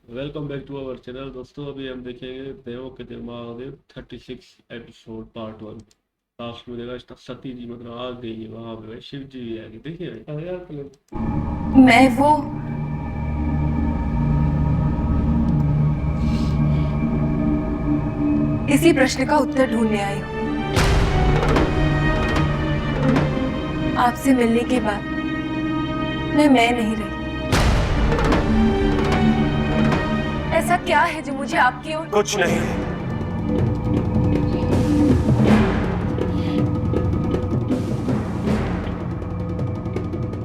Welcome back to our channel दोस्तों। अभी हम देखेंगे देवों के देव महादेव 36 एपिसोड पार्ट 1। लास्ट में देखा इतना सती जी मतलब आ गई है वहां पे, भाई शिव जी भी आ गए। देखिए भाई, अरे यार मैं वो इसी प्रश्न का उत्तर ढूंढने आई हूँ। आपसे मिलने के बाद मैं नहीं रही। ऐसा क्या है जो मुझे आपकी ओर कुछ नहीं।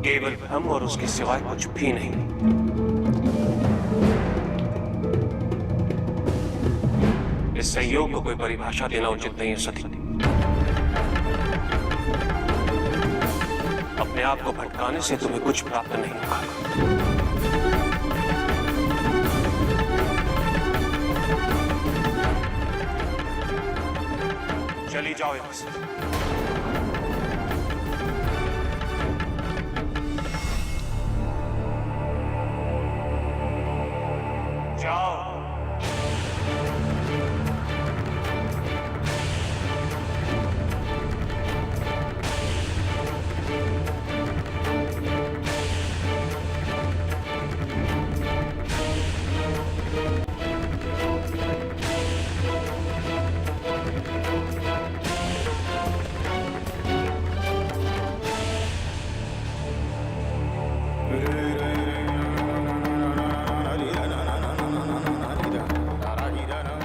केवल हम और उसके सिवाय कुछ भी नहीं। इस संयोग को कोई परिभाषा देना उचित नहीं है सती। अपने आप को भटकाने से तुम्हें कुछ प्राप्त नहीं होगा। चली जाओ यहां से। जाओ।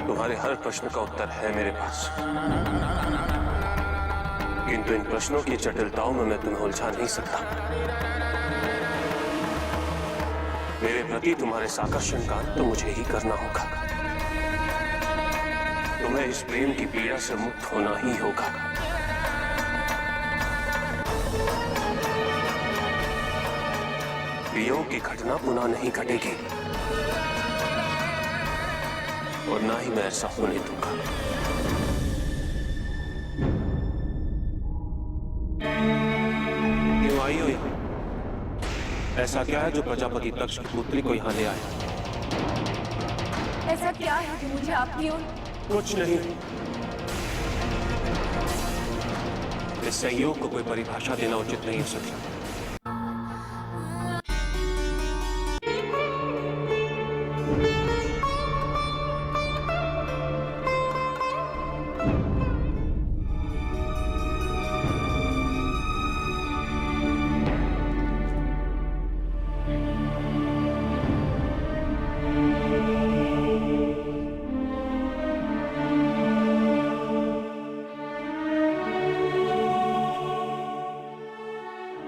तुम्हारे हर प्रश्न का उत्तर है मेरे पास, किंतु इन प्रश्नों की जटिलताओं में मैं तुम्हें उलझा नहीं सकता। मेरे प्रति तुम्हारे इस आकर्षण का अंत तो मुझे ही करना होगा। तुम्हें इस प्रेम की पीड़ा से मुक्त होना ही होगा। वियोग की घटना पुनः नहीं घटेगी और ना ही मैं ऐसा होने दूंगा। क्यों आई हो यहाँ? ऐसा क्या है जो प्रजापति तक्ष की पुत्री को यहाँ ले आया? ऐसा क्या है जो मुझे आपकी ओर कुछ नहीं। इस संयोग को कोई परिभाषा देना उचित नहीं हो सकी।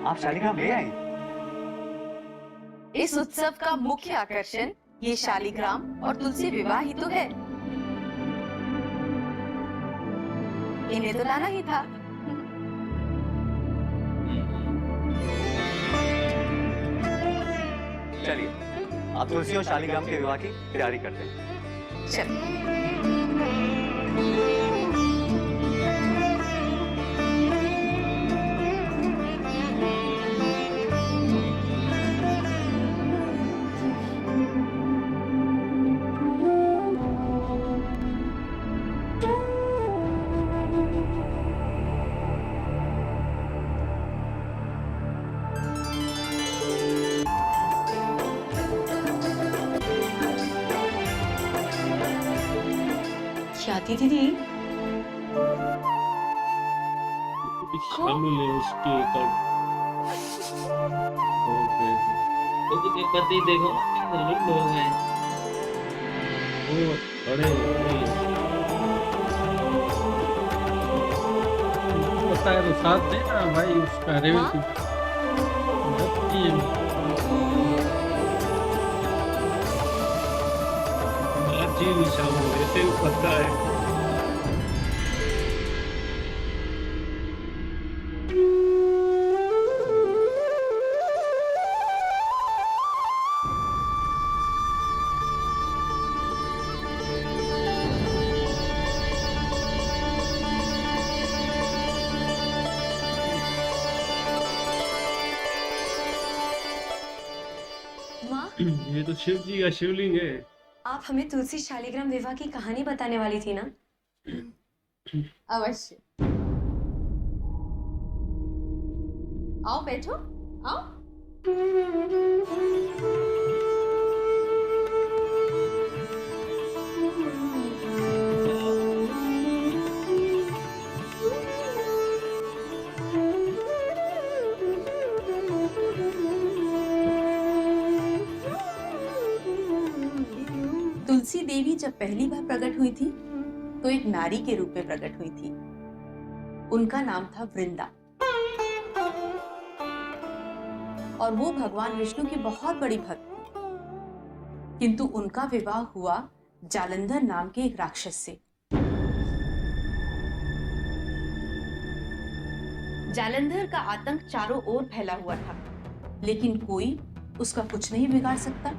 आप शालिग्राम ले आए? इस उत्सव का मुख्य आकर्षण ये शालिग्राम और तुलसी विवाह ही तो है। इन्हें तो लाना ही था। चलिए, आप तुलसी और शालिग्राम के विवाह की तैयारी करते हैं। चल। ख्याति दीदी, शामिल है उसके तो पति देखो कितने लोग हैं। वो बड़े पता है तो साथ देना भाई उसका रेवती जी भी शामिल है, ऐसे पता है। माँ। ये तो शिव जी का शिवलिंग है। आप हमें तुलसी शालिग्राम विवाह की कहानी बताने वाली थी ना? अवश्य। आओ बैठो, आओ। तुलसी देवी जब पहली बार प्रकट हुई थी तो एक नारी के रूप में प्रकट हुई थी। उनका नाम था वृंदा और वो भगवान विष्णु की बहुत बड़ी भक्त थी। किंतु उनका विवाह हुआ जालंधर नाम के एक राक्षस से। जालंधर का आतंक चारों ओर फैला हुआ था, लेकिन कोई उसका कुछ नहीं बिगाड़ सकता,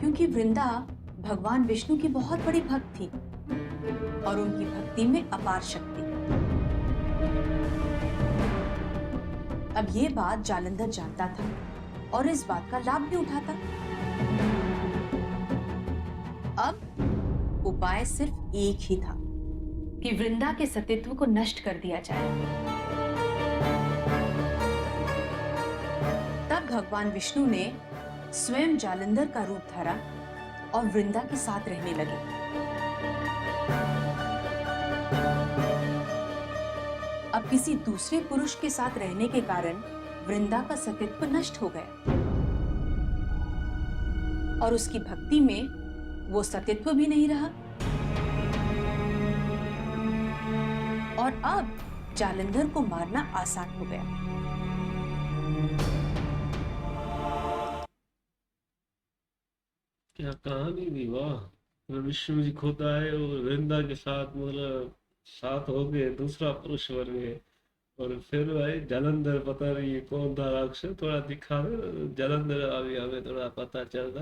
क्योंकि वृंदा भगवान विष्णु की बहुत बड़ी भक्त थी और उनकी भक्ति में अपार शक्ति। अब ये बात जालंधर जानता था और इस बात का लाभ भी उठाता। अब उपाय सिर्फ एक ही था कि वृंदा के सतीत्व को नष्ट कर दिया जाए। तब भगवान विष्णु ने स्वयं जालंधर का रूप धरा और वृंदा के साथ रहने लगे। अब किसी दूसरे पुरुष के साथ रहने के कारण वृंदा का सतीत्व नष्ट हो गया और उसकी भक्ति में वो सतीत्व भी नहीं रहा। और अब जालंधर को मारना आसान हो गया। क्या कहानी थी, वाह। मतलब विष्णु जी खुद आए और वृंदा के साथ मतलब साथ हो गए, दूसरा पुरुष बन गए। और फिर भाई जालंधर, पता नहीं ये कौन था राक्षस, थोड़ा दिखा दे जालंधर, अभी हमें थोड़ा पता चलता।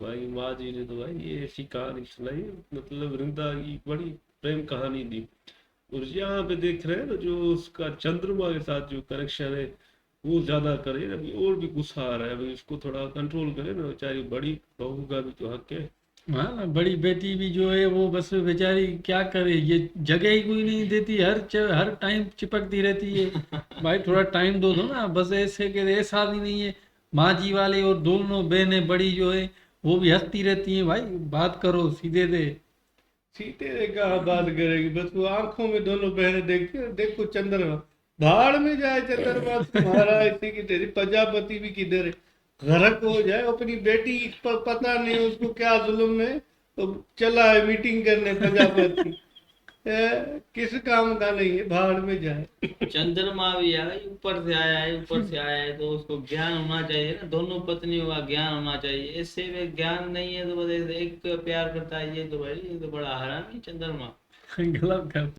भाई माँ जी ने तो भाई ये ऐसी कहानी सुनाई, मतलब वृंदा की बड़ी प्रेम कहानी थी। और यहाँ पे देख रहे हैं ना, जो उसका चंद्रमा के साथ जो कनेक्शन है वो ज्यादा करे, अभी और भी गुस्सा आ रहा है। अभी उसको थोड़ा कंट्रोल करे ना, बेचारी बड़ी बहू का भी तो हक है। हाँ ना, बड़ी बेटी भी जो है वो बस बेचारी क्या करे, ये जगह ही कोई नहीं देती, हर टाइम चिपकती रहती है। भाई थोड़ा टाइम दो ना, बस ऐसे के ऐसा भी नहीं है। माँ जी वाले और दोनों बहनें बड़ी जो है वो भी हंसती रहती हैं, भाई बात करो सीधे दे। सीते कहाँ बात करेगी, बस वो आंखों में दोनों बहनें देखती है। देखो चंद्रमा भाड़ में जाए, चंद्रमा तुम्हारा इसी की तेरी प्रजापति भी किधर है, गर्क हो जाए। अपनी बेटी पर पता नहीं उसको क्या जुल्म है, तो चला है मीटिंग करने प्रजापति। किस काम का नहीं है, भाड़ में जाए। चंद्रमा भी आ गई, ऊपर से आया है, ऊपर से आया है, तो उसको ज्ञान होना चाहिए ना, दोनों पत्नियों का ज्ञान होना चाहिए। इससे भी ज्ञान नहीं है तो बस एक प्यार करता है, ये तो भाई ये तो बड़ा हरामी चंद्रमा। गलत कर